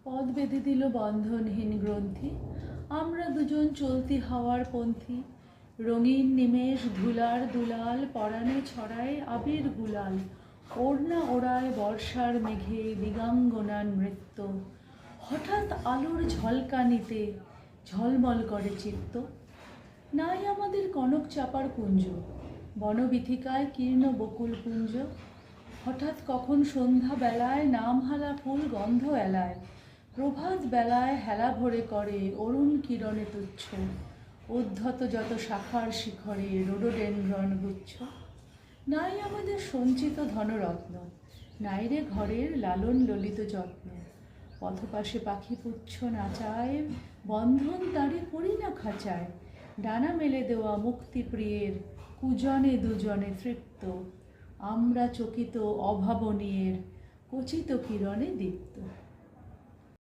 পদ বেঁধে দিল বন্ধনহীন গ্রন্থি, আমরা দুজন চলতি হাওয়ার পন্থী। রঙিন নিমেষ ধুলার দুলাল, পরাণে ছড়ায় আবির গুলাল। ওড়না ওড়ায় বর্ষার মেঘে দিগাঙ্গনার নৃত্য। হঠাৎ আলোর ঝলকানিতে ঝলমল করে চিত্ত। নাই আমাদের কনক চাপার কুঞ্জ, বনবিথিকায় কীর্ণ বকুল পুঞ্জ। হঠাৎ কখন সন্ধ্যা বেলায় নামহালা ফুল গন্ধ এলায়। প্রভাত বেলায় হেলা ভরে করে অরুণ কিরণে তুচ্ছ। উদ্ধত যত শাখার শিখরে রোডোডেনড্রন গুচ্ছ। নাই আমাদের সঞ্চিত ধনরত্ন, নাই রে ঘরের লালন ললিত যত্ন। পথপাশে পাখি পুচ্ছ নাচায়, বন্ধন তারে পড়ি না খাঁচায়। ডানা মেলে দেওয়া মুক্তিপ্রিয়ের কুজনে দুজনে তৃপ্ত। আমরা চকিত অভাবনীয়ের কচিত কিরণে দীপ্ত।